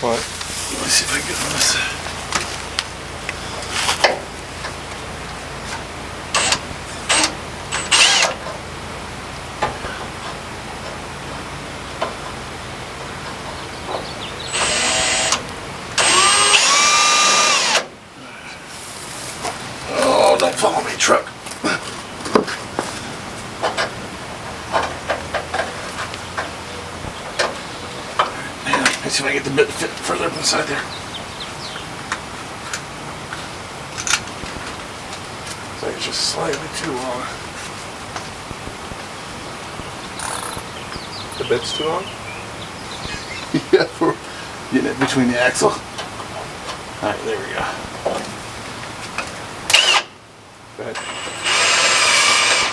What? Let me see if I can get on this. Oh, don't follow me, truck. Let's see if I can get the bit to fit further up inside there. So it's just slightly too long. The bit's too long? Yeah, for getting it between the axle. Alright, there we go. Go ahead.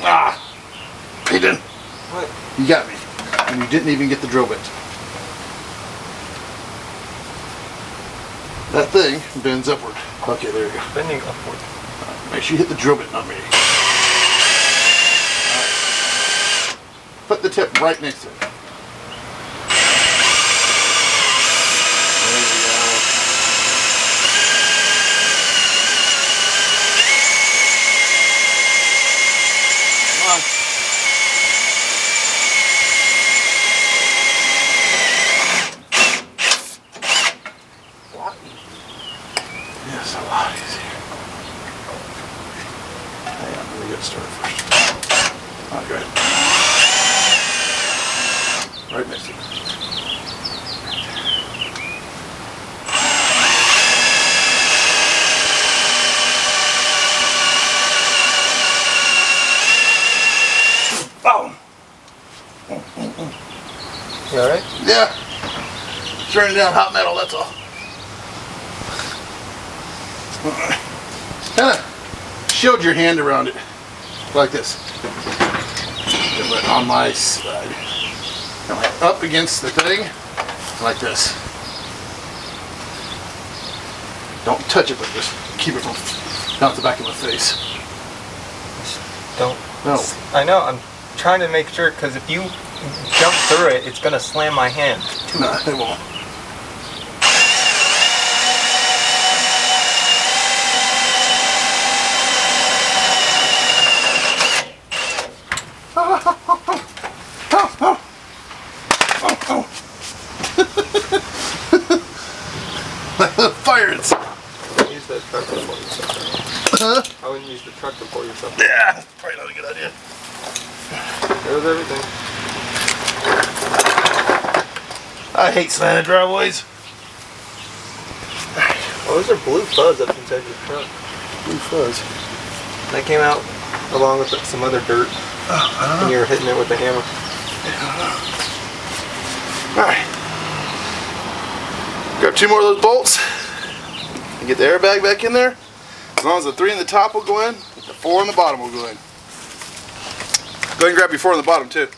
Ah! Peyton! What? You got me. And you didn't even get the drill bit. That thing bends upward. Okay, there you go. Bending upward. Make sure you hit the drill bit, not me. Alright. Put the tip right next to it. There we go. Come on. Yes, a lot easier. Hang on, let me get started first. Oh, good. Right next to it. Boom! You alright? Yeah. Turning down hot metal, that's all. Kind of shield your hand around it, like this. But on my side. Kind of like up against the thing, like this. Don't touch it, but just keep it from down the back of my face. Don't. No. I know, I'm trying to make sure, because if you jump through it, it's going to slam my hand. No, it won't. Fire it. Use the truck to pull yourself. Huh? I wouldn't use the truck to pull yourself. Yeah, probably not a good idea. There's everything. I hate slanted driveways. Oh, there's a blue fuzz up inside your truck. Blue fuzz. That came out along with some other dirt. Oh, I don't know. And you were hitting it with the hammer. Alright. Grab 2 more of those bolts and get the airbag back in there. As long as the 3 in the top will go in, the 4 on the bottom will go in. Go ahead and grab your 4 on the bottom too.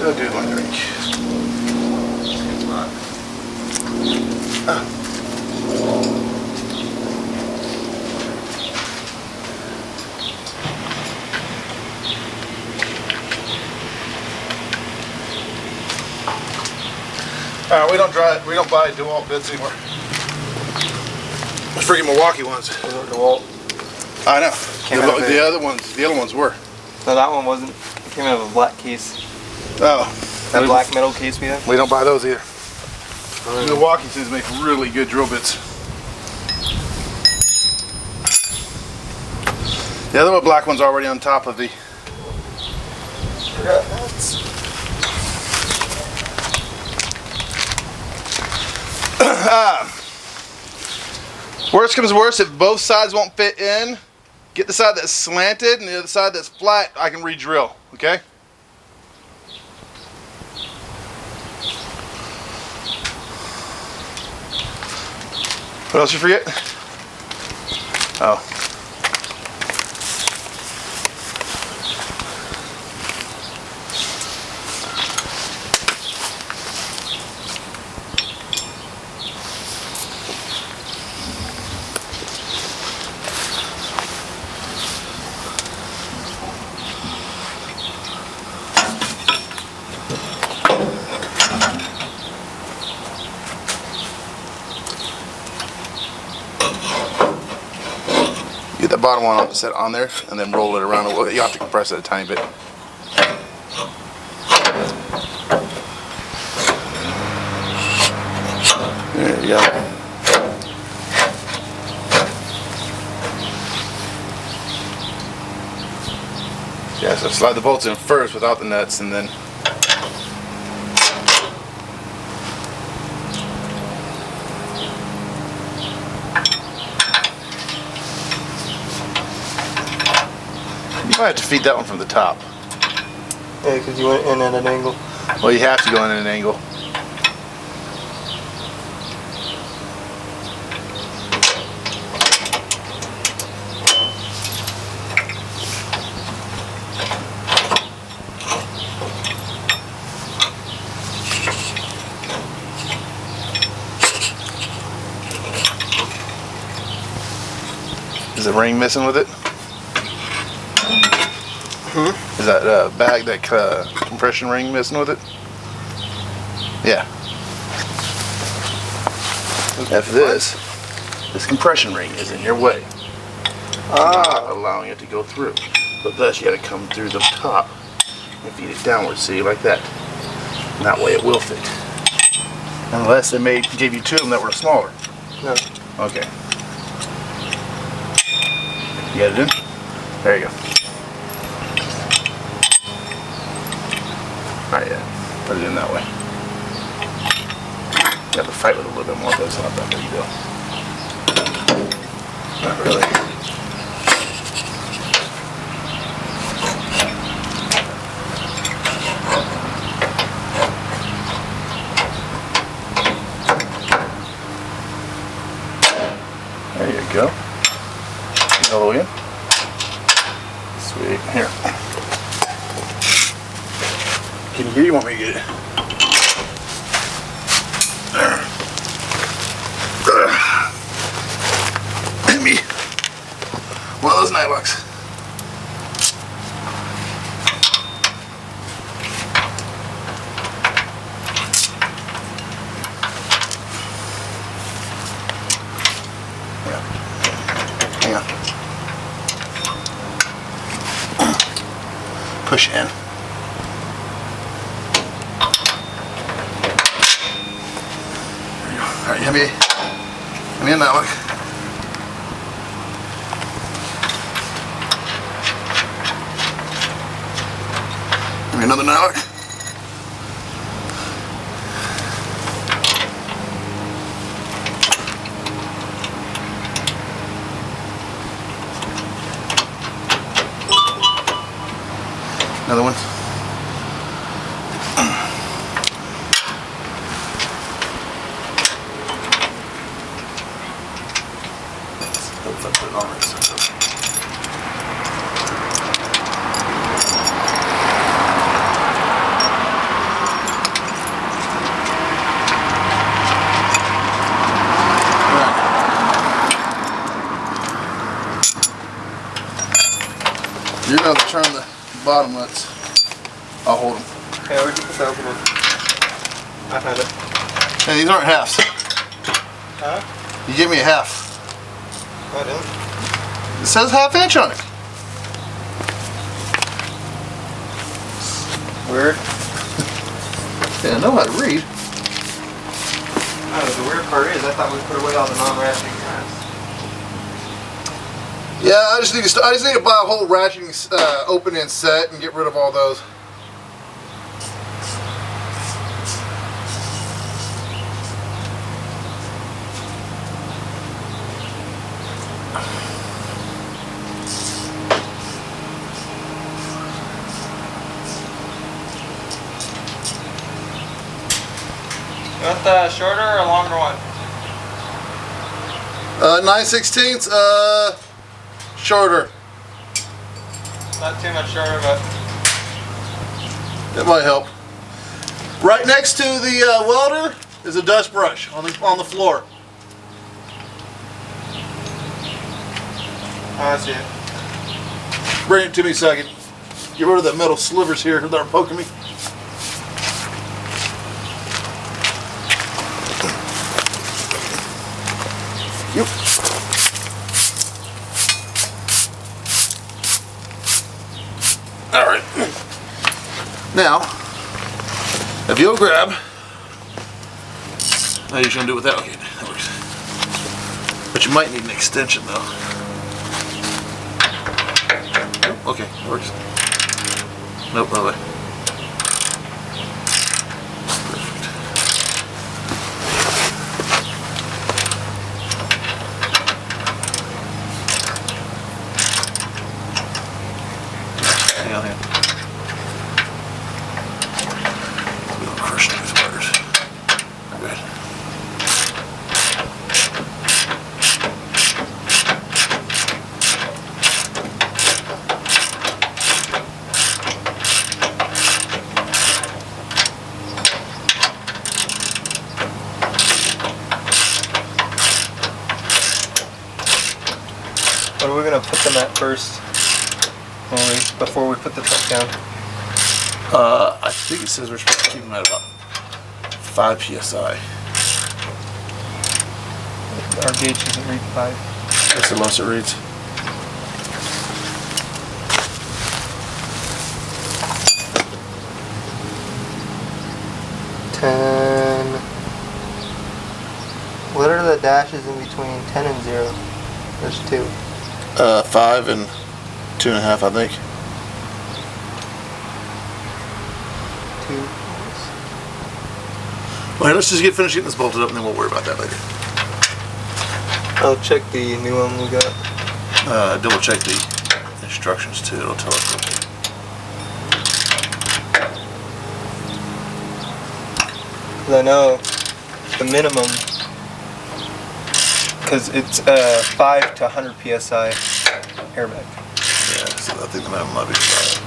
I'll do my drink. We don't buy DeWalt bits anymore. Those freaking Milwaukee ones. Those are DeWalt. I know. Came out of The other ones were. No, that one wasn't. It came out of a black case. Oh. That black metal case we have. We don't buy those either. Milwaukee seems to make really good drill bits. The other black one's already on top of the. Worst comes to worst, if both sides won't fit in, get the side that's slanted and the other side that's flat, I can re-drill, okay? What else you forget? Oh. Get that bottom one set on there and then roll it around. You have to compress it a tiny bit. There you go. Yeah, so slide the bolts in first without the nuts and then you might have to feed that one from the top. Yeah, because you went in at an angle. Well, you have to go in at an angle. Is the ring missing with it? Is that bag, that compression ring missing with it? Yeah. If this compression ring is in your way, not allowing it to go through. But thus you got to come through the top and feed it downwards, see, like that. And that way it will fit. Unless they gave you two of them that were smaller. No. Okay. You got it in? There you go. Alright, yeah. Put it in that way. You have to fight with it a little bit more, but it's not that big a deal. Not really. There you go. All the way in. Sweet. Here. Can you get it? You want me to get it? There. Give me one of those nylocks. Hang on. Push in. Alright, give me a nylon. Give me another nylon. Another one. Put it on right side. You're going to turn the bottom nuts. I'll hold them. Okay, where'd you put the opener? I found it. Hey, these aren't halves. Huh? You gave me a half. I didn't. It says ½ inch on it. Weird. Yeah, I know how to read. Oh, the weird part is I thought we put away all the non-ratcheting grass. Yeah, I just need to buy a whole ratcheting open end set and get rid of all those. You want the shorter or longer one? 9/16, shorter. Not too much shorter, but It might help. Right next to the welder is a dust brush on the floor. oh, I see it. Bring it to me so I can get rid of the metal slivers here that are poking me. Yep. All right. Now, if you'll grab, now you're gonna do it with that. Okay, that works. But you might need an extension though. Okay, that works. Nope, no way. Hang on here. We don't crush these wires. Good. What are we gonna put them at first? Before we put the truck down? I think it says we're supposed to keep them at about 5 psi. Our gauge doesn't read 5. That's the most it reads. What are the dashes in between 10 and 0? There's 2. 5 and 2.5, I think. 2. Well, let's just get finished getting this bolted up, and then we'll worry about that later. I'll check the new one we got. Double check the instructions too. It'll tell us. I know the minimum, because it's 5 to 100 psi airbag. Yeah, so I think the minimum might be 5.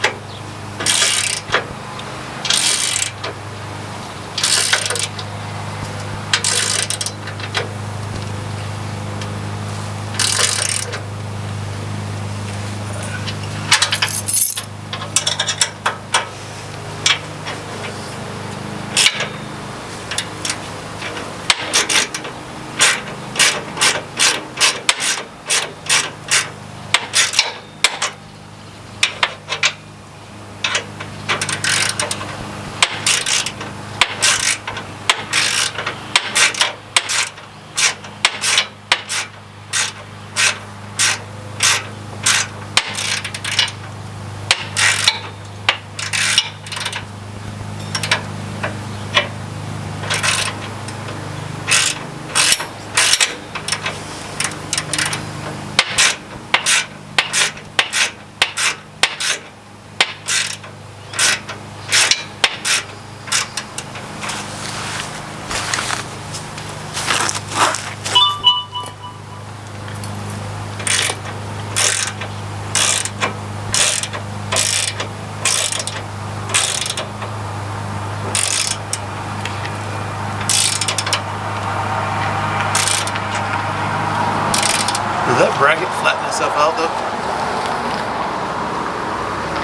Did that bracket flatten itself out though?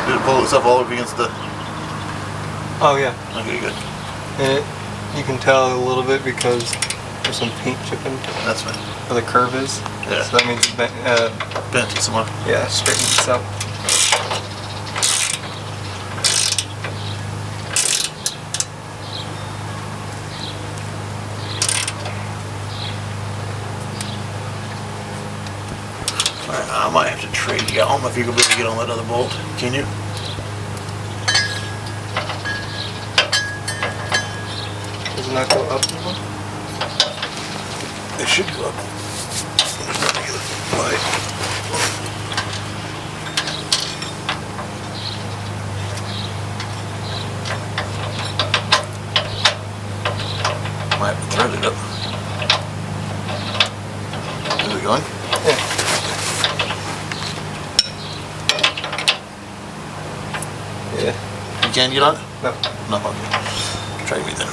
Did it pull itself all up against the... Oh yeah. Okay, good. And you can tell a little bit because there's some paint chipping That's fine. where the curve is. Yeah. So that means it Bent it somewhere. yeah, straightens itself. Alright, I might have to trade you. I don't know if you're going to be able to get on that other bolt. Can you? Does it not go up anymore? It should go up. There's nothing in the light. Might Start it up. Is it going? Yeah. Yeah. You can't get on it? No. No, okay. Try me then.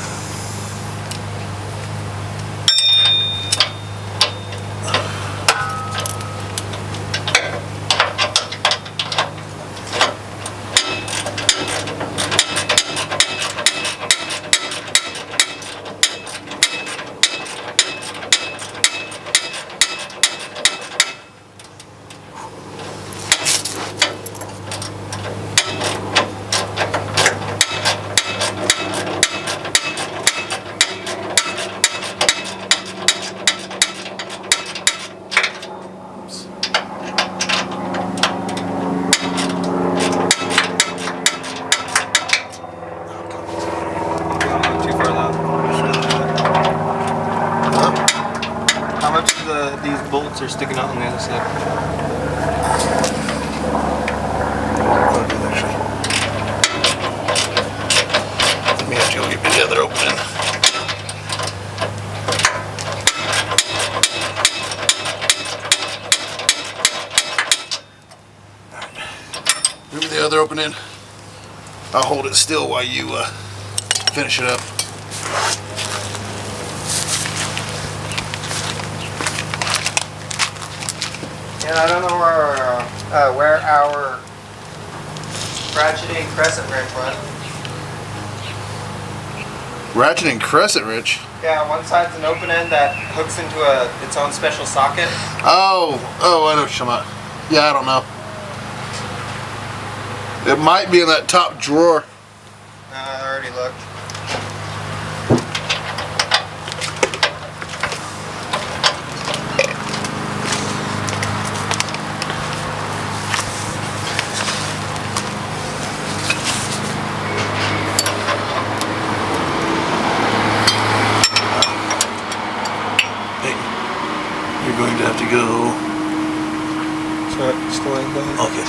These bolts are sticking out on the other side. Let me have to go get the other opening. Give me the other opening. I'll hold it still while you finish it up. And I don't know where our ratcheting crescent wrench went. Ratcheting crescent wrench? Yeah, one side's an open end that hooks into its own special socket. Oh, I know what you're talking about. Yeah, I don't know. It might be in that top drawer. I already looked. You're going to have to go. So, still like that? Okay.